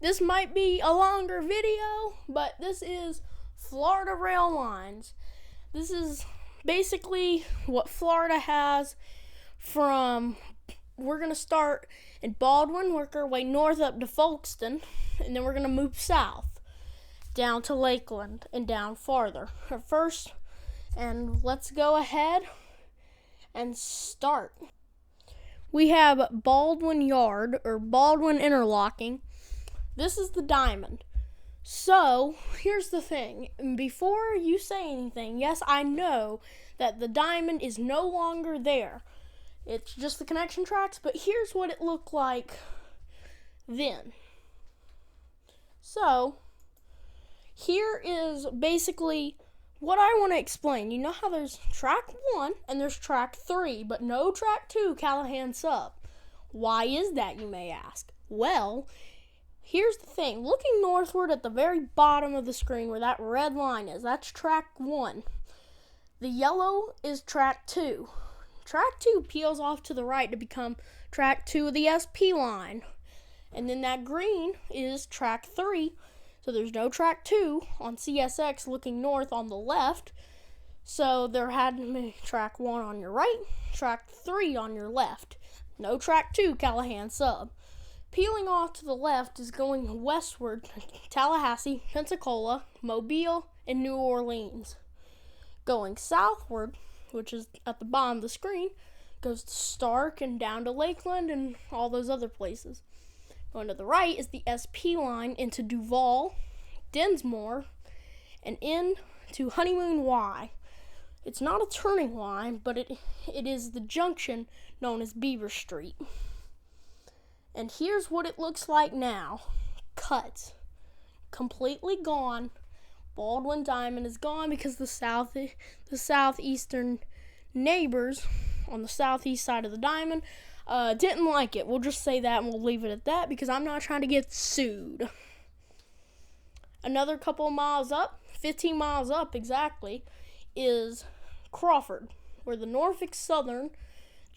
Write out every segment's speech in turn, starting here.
This might be a longer video, but this is Florida Rail Lines. This is basically what Florida has from, we're going to start in Baldwin, work our way north up to Folkston, and then we're going to move south down to Lakeland and down farther. First, and let's go ahead and start. We have Baldwin Yard, or Baldwin Interlocking. This is the diamond. So, here's the thing. Before you say anything, yes, I know that the diamond is no longer there. It's just the connection tracks, but here's what it looked like then. So, here is basically what I want to explain. You know how there's track 1 and there's track 3, but no track 2, Callahan Sub. Why is that, you may ask? Well, here's the thing. Looking northward at the very bottom of the screen where that red line is, that's track 1. The yellow is track 2. Track 2 peels off to the right to become track 2 of the SP line. And then that green is track 3. So there's no track 2 on CSX looking north on the left. So there had to be track 1 on your right, track 3 on your left. No track 2, Callahan Sub. Peeling off to the left is going westward to Tallahassee, Pensacola, Mobile, and New Orleans. Going southward, which is at the bottom of the screen, goes to Stark and down to Lakeland and all those other places. Going to the right is the SP line into Duval, Dinsmore, and into Honeymoon Y. It's not a turning line, but it is the junction known as Beaver Street. And here's what it looks like now. Cut. Completely gone. Baldwin Diamond is gone because the southeastern neighbors on the southeast side of the diamond didn't like it. We'll just say that and we'll leave it at that because I'm not trying to get sued. Another couple of miles up, 15 miles up exactly, is Crawford, where the Norfolk Southern,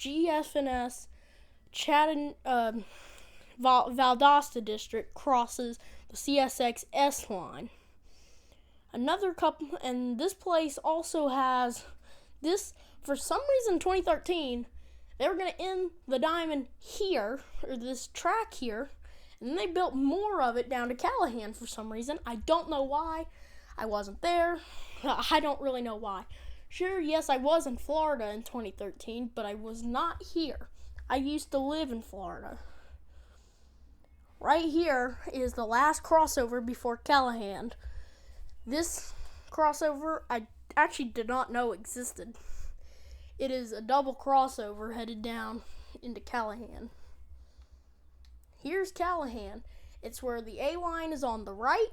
GF&S, Valdosta district crosses the CSX S line. Another couple, and this place also has this, for some reason, 2013, they were going to end the diamond here, or this track here, and then they built more of it down to Callahan for some reason. I don't know why. I wasn't there. I don't really know why. Sure, yes, I was in Florida in 2013, but I was not here. I used to live in Florida. Right here is the last crossover before Callahan. This crossover I actually did not know existed. It is a double crossover headed down into Callahan. Here's Callahan. It's where the A line is on the right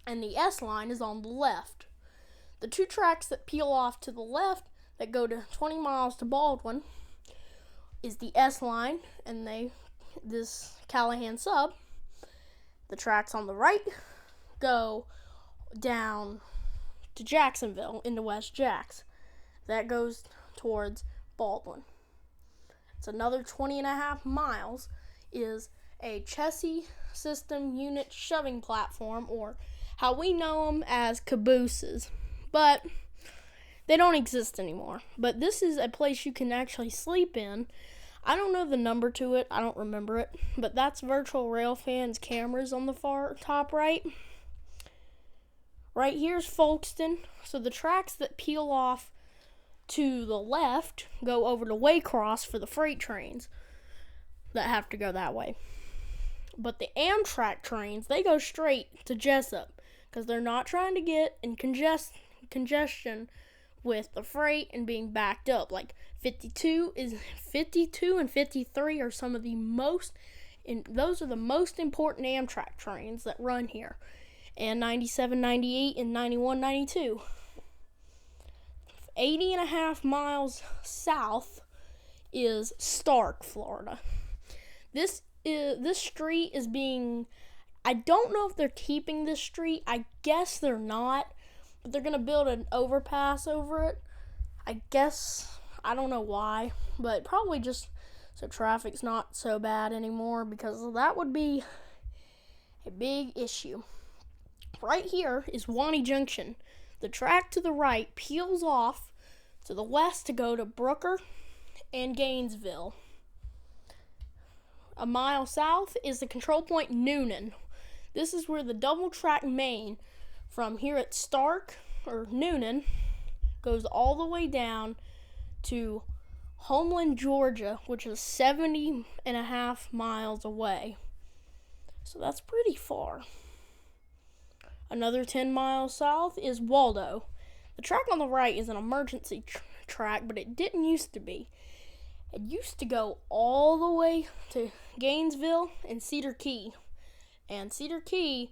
and the S line is on the left. The two tracks that peel off to the left that go to 20 miles to Baldwin is the S line and this Callahan Sub. The tracks on the right go down to Jacksonville into West Jacks. That goes towards Baldwin. It's another 20 and a half miles is a chassis system unit shoving platform, or how we know them as cabooses. But they don't exist anymore. But this is a place you can actually sleep in. I don't know the number to it. I don't remember it. But that's Virtual Railfan's cameras on the far top right. Right here's Folkston. So the tracks that peel off to the left go over to Waycross for the freight trains that have to go that way. But the Amtrak trains, they go straight to Jessup because they're not trying to get in congestion with the freight and being backed up. Like 52 and 53 are some of the most, and those are the most important Amtrak trains that run here. And 97, 98, and 91, 92. 80 and a half miles south is Stark, Florida. This street is being, I don't know if they're keeping this street. I guess they're not, but they're going to build an overpass over it. I guess, I don't know why, but probably just so traffic's not so bad anymore, because that would be big issue. Right here is Wanty Junction. The track to the right peels off to the west to go to Brooker and Gainesville. A mile south is the control point Newnan. This is where the double track main from here at Stark or Newnan goes all the way down to Homeland, Georgia, which is 70.5 miles away. So that's pretty far. Another 10 miles south is Waldo. The track on the right is an emergency track, but it didn't used to be. It used to go all the way to Gainesville and Cedar Key. And Cedar Key,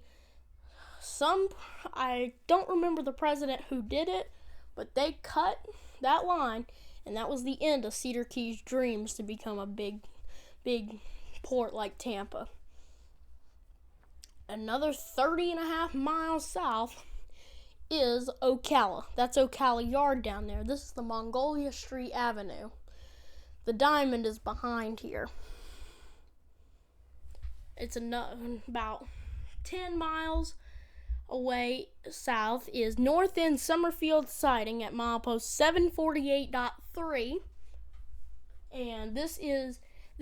I don't remember the president who did it, but they cut that line, and that was the end of Cedar Key's dreams to become a big port like Tampa. Another 30.5 miles south is Ocala. That's Ocala Yard down there. This is the Mongolia Street Avenue. The diamond is behind here. It's about 10 miles away south is North End Summerfield Siding at milepost 748.3. And this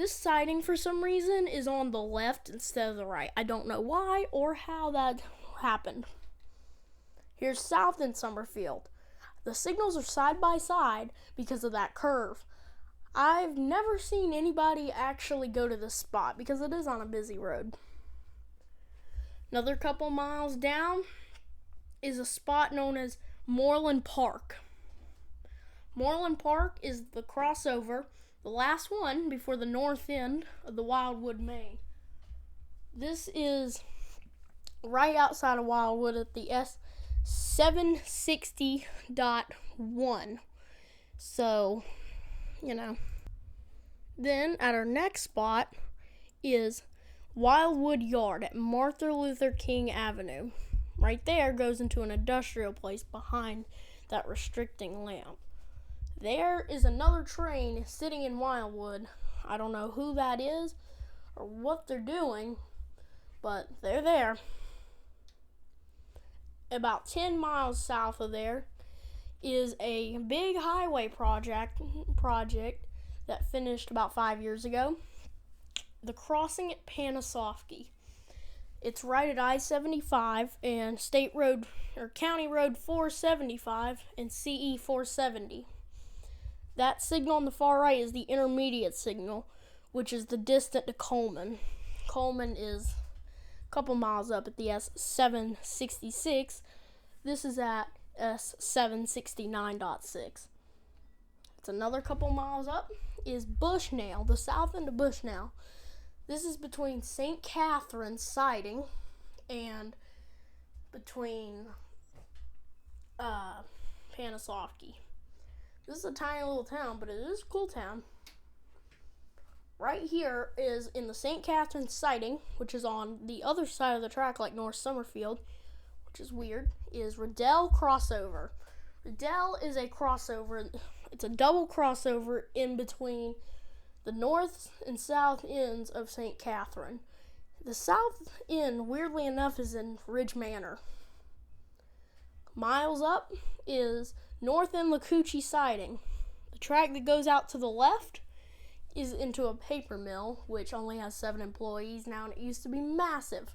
siding, for some reason, is on the left instead of the right. I don't know why or how that happened. Here's South End Summerfield. The signals are side by side because of that curve. I've never seen anybody actually go to this spot because it is on a busy road. Another couple miles down is a spot known as Moreland Park. Moreland Park is the crossover, the last one before the north end of the Wildwood Main. This is right outside of Wildwood at the S760.1. So, Then at our next spot is Wildwood Yard at Martin Luther King Avenue. Right there goes into an industrial place behind that restricting lamp. There is another train sitting in Wildwood. I don't know who that is or what they're doing, but they're there. About 10 miles south of there is a big highway project that finished about 5 years ago. The crossing at Panasoffkee. It's right at I-75 and State Road or County Road 475 and CE 470. That signal on the far right is the intermediate signal, which is the distant to Coleman. Coleman is a couple miles up at the S766. This is at S769.6. It's another couple miles up is Bushnell, the south end of Bushnell. This is between St. Catherine's Siding and between Panasoffkee. This is a tiny little town, but it is a cool town. Right here is in the St. Catherine's Siding, which is on the other side of the track like North Summerfield, which is weird, is Riddell Crossover. Riddell is a crossover. It's a double crossover in between the north and south ends of St. Catherine. The south end, weirdly enough, is in Ridge Manor. Miles up is North End Lacoochee Siding. The track that goes out to the left is into a paper mill, which only has 7 employees now, and it used to be massive.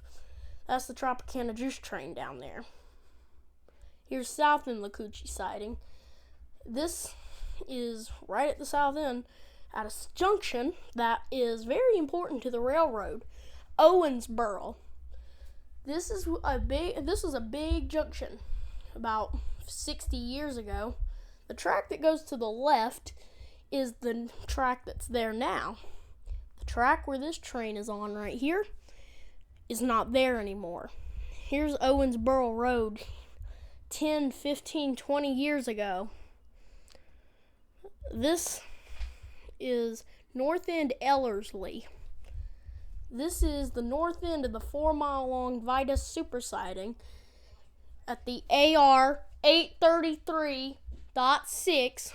That's the Tropicana Juice train down there. Here's South End Lacoochee Siding. This is right at the south end at a junction that is very important to the railroad, Owensboro. This is a big junction. About 60 years ago, the track that goes to the left is the track that's there now. The track where this train is on right here is not there anymore. Here's Owensboro Road 10, 15, 20 years ago. This is North End Ellerslie. This is the north end of the 4-mile-long Vitus Super Siding at the AR 833.6.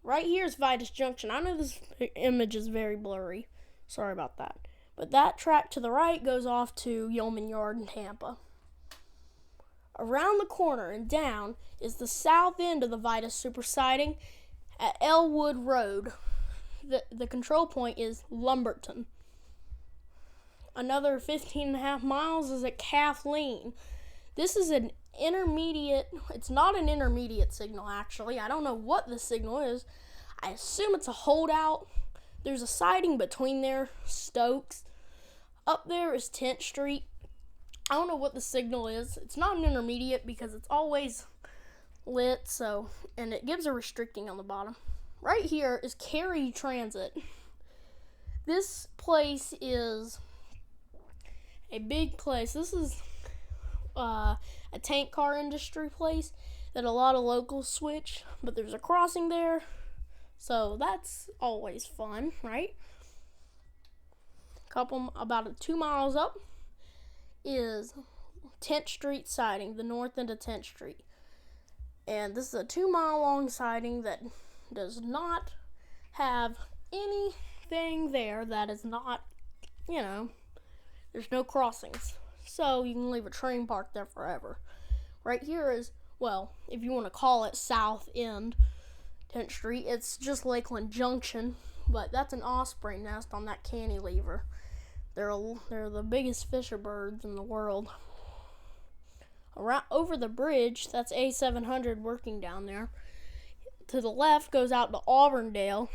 Right here is Vitus Junction. I know this image is very blurry. Sorry about that. But that track to the right goes off to Yeoman Yard in Tampa. Around the corner and down is the south end of the Vitus Super Siding at Elwood Road. The control point is Lumberton. Another 15.5 miles is at Kathleen. This is an intermediate, it's not an intermediate signal actually. I don't know what the signal is. I assume it's a holdout. There's a siding between there, Stokes. Up there is 10th Street. I don't know what the signal is. It's not an intermediate because it's always lit, and it gives a restricting on the bottom. Right here is Cary Transit. This place is a big place. This is a tank car industry place that a lot of locals switch, but there's a crossing there, so that's always fun, right? About 2 miles up is 10th Street siding, the north end of 10th Street. And this is a 2-mile long siding that does not have anything there that is not, there's no crossings. So you can leave a train parked there forever. Right here is, well, if you want to call it south end 10th Street, it's just Lakeland Junction, but that's an osprey nest on that cantilever. They're the biggest fisher birds in the world. Over the bridge, that's A700 working down there. To the left goes out to Auburndale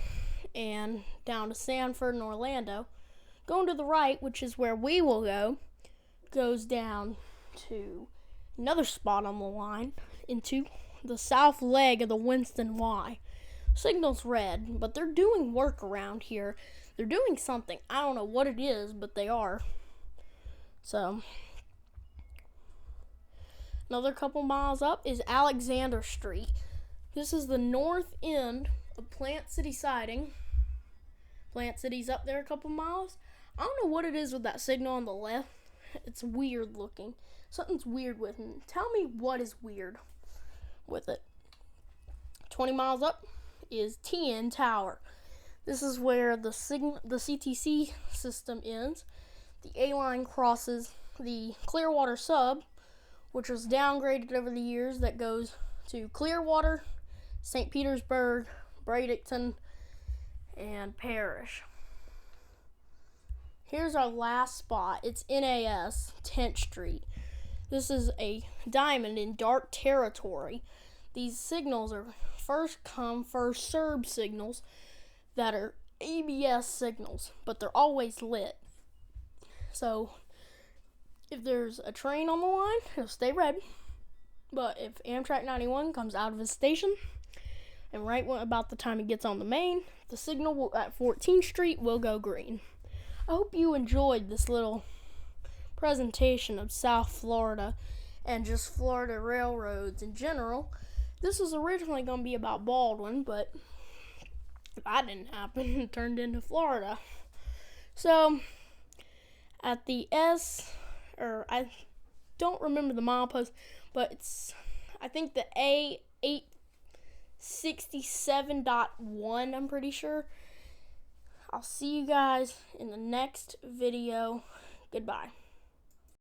and down to Sanford and Orlando. Going to the right, which is where we will go, goes down to another spot on the line into the south leg of the Winston Y. Signal's red, but they're doing work around here. They're doing something. I don't know what it is, but they are. So, another couple miles up is Alexander Street. This is the north end of Plant City Siding. Plant City's up there a couple miles. I don't know what it is with that signal on the left. It's weird looking. Something's weird with it. Tell me what is weird with it. 20 miles up is TN Tower. This is where the CTC system ends. The A line crosses the Clearwater sub, which was downgraded over the years, that goes to Clearwater, St. Petersburg, Bradenton, and Parrish. Here's our last spot. It's NAS, 10th Street. This is a diamond in dark territory. These signals are first come, first served signals that are ABS signals, but they're always lit. So if there's a train on the line, it'll stay red. But if Amtrak 91 comes out of his station, and right about the time it gets on the main, the signal at 14th Street will go green. I hope you enjoyed this little presentation of South Florida and just Florida railroads in general. This was originally going to be about Baldwin, but that didn't happen. It turned into Florida. So, at the I don't remember the milepost, but I think the A867.1, I'm pretty sure. I'll see you guys in the next video. Goodbye.